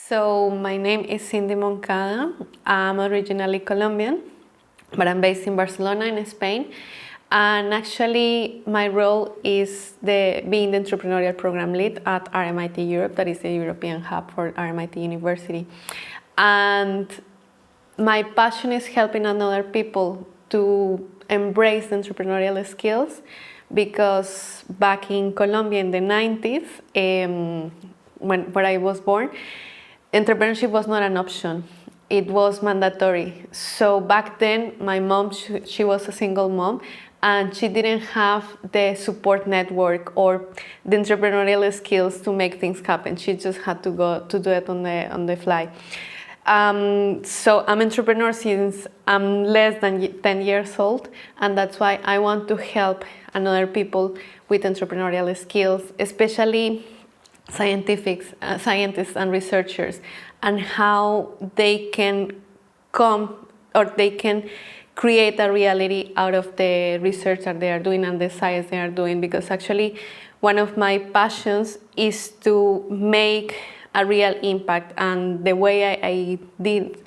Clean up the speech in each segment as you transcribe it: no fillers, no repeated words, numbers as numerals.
So my name is Cindy Moncada. I'm originally Colombian, but I'm based in Barcelona in Spain. And actually my role is being the entrepreneurial program lead at RMIT Europe, that is the European hub for RMIT University. And my passion is helping other people to embrace the entrepreneurial skills, because back in Colombia in the 90s, where I was born, entrepreneurship was not an option. It was mandatory. So back then, my mom, she was a single mom, and she didn't have the support network or the entrepreneurial skills to make things happen. She just had to go to do it on the fly. So I'm an entrepreneur since I'm less than 10 years old, and that's why I want to help other people with entrepreneurial skills, especially scientists and researchers, and how they can create a reality out of the research that they are doing and the science they are doing. Because actually one of my passions is to make a real impact, and the way I did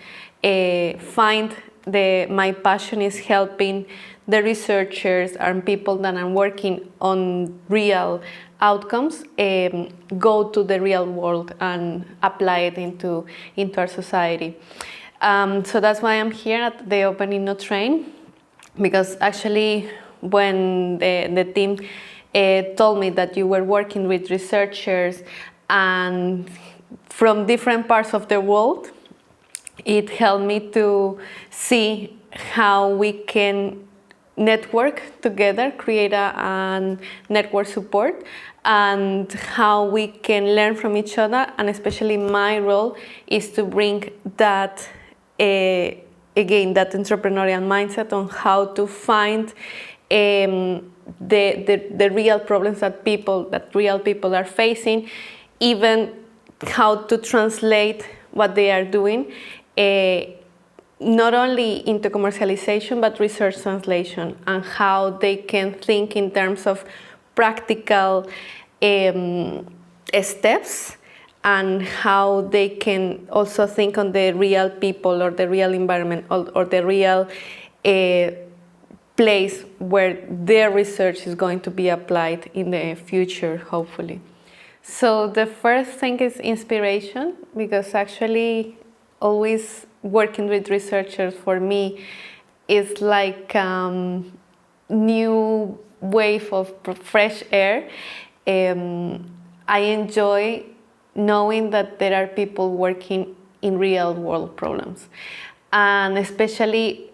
find my passion is helping the researchers and people that are working on real outcomes go to the real world and apply it into our society. So that's why I'm here at the OpenInnoTrain, because actually when the team told me that you were working with researchers and from different parts of the world, it helped me to see how we can network together, create a network support, and how we can learn from each other. And especially my role is to bring that, again, that entrepreneurial mindset on how to find the real problems that real people are facing, even how to translate what they are doing, not only into commercialization, but research translation, and how they can think in terms of practical steps, and how they can also think on the real people or the real environment or the real place where their research is going to be applied in the future, hopefully. So the first thing is inspiration, because actually always working with researchers for me is like new wave of fresh air. I enjoy knowing that there are people working in real world problems, and especially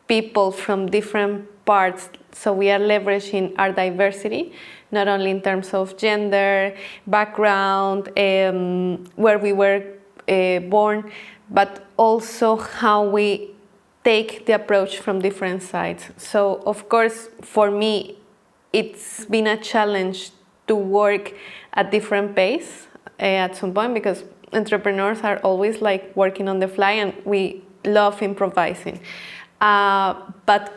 people from different parts. So we are leveraging our diversity, not only in terms of gender, background, where we were born, but also how we take the approach from different sides. So of course, for me, it's been a challenge to work at different pace at some point, because entrepreneurs are always like working on the fly, and we love improvising. But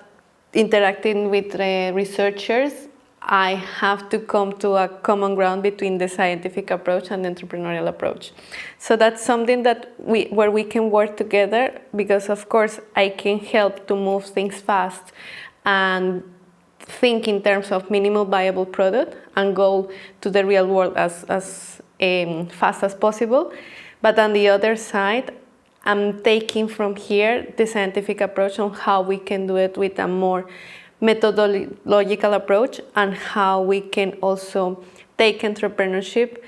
interacting with researchers, I have to come to a common ground between the scientific approach and the entrepreneurial approach. So that's something that where we can work together, because of course I can help to move things fast and think in terms of minimum viable product and go to the real world as fast as possible. But on the other side, I'm taking from here the scientific approach on how we can do it with a more methodological approach, and how we can also take entrepreneurship,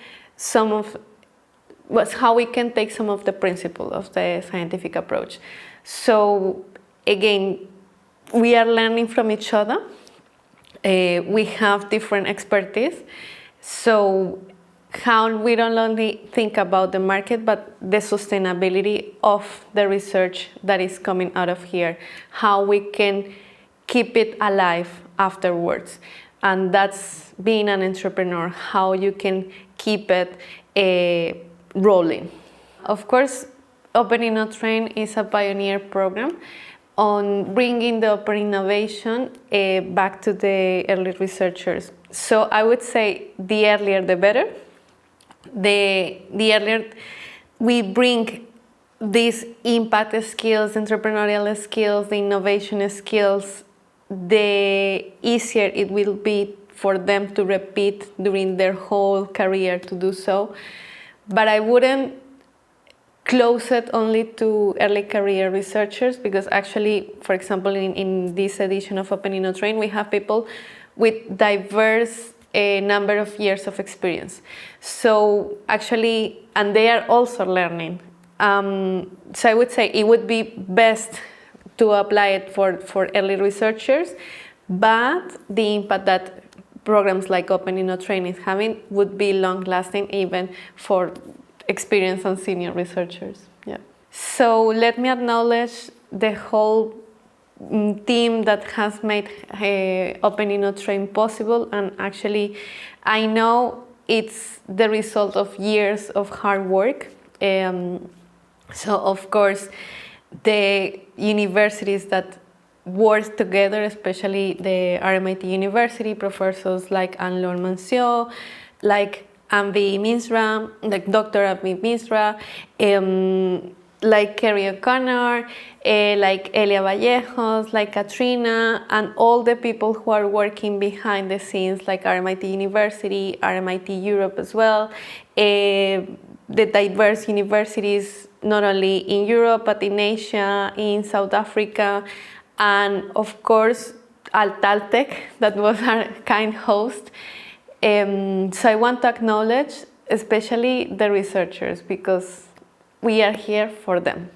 how we can take some of the principles of the scientific approach. So again, we are learning from each other. We have different expertise. So how we don't only think about the market, but the sustainability of the research that is coming out of here, how we can keep it alive afterwards. And that's being an entrepreneur, how you can keep it rolling. Of course, OpenInnoTrain is a pioneer program on bringing the open innovation back to the early researchers. So I would say the earlier the better. The earlier we bring these impact skills, entrepreneurial skills, the innovation skills, the easier it will be for them to repeat during their whole career to do so. But I wouldn't close it only to early career researchers, because actually, for example, in this edition of OpenInnoTrain, we have people with diverse number of years of experience. So actually, and they are also learning. So I would say it would be best to apply it for early researchers, but the impact that programs like OpenInnoTrain is having would be long-lasting even for experienced and senior researchers. Yeah. So let me acknowledge the whole team that has made OpenInnoTrain possible, and actually I know it's the result of years of hard work. So of course the universities that work together, especially the RMIT University, professors like Anne-Laure Manciot, like Anvi Misra, like Dr. Anvi Misra, like Kerry O'Connor, like Elia Vallejos, like Katrina, and all the people who are working behind the scenes, like RMIT University, RMIT Europe as well, the diverse universities, not only in Europe, but in Asia, in South Africa, and of course, Altaltec, that was our kind host. So I want to acknowledge especially the researchers, because we are here for them.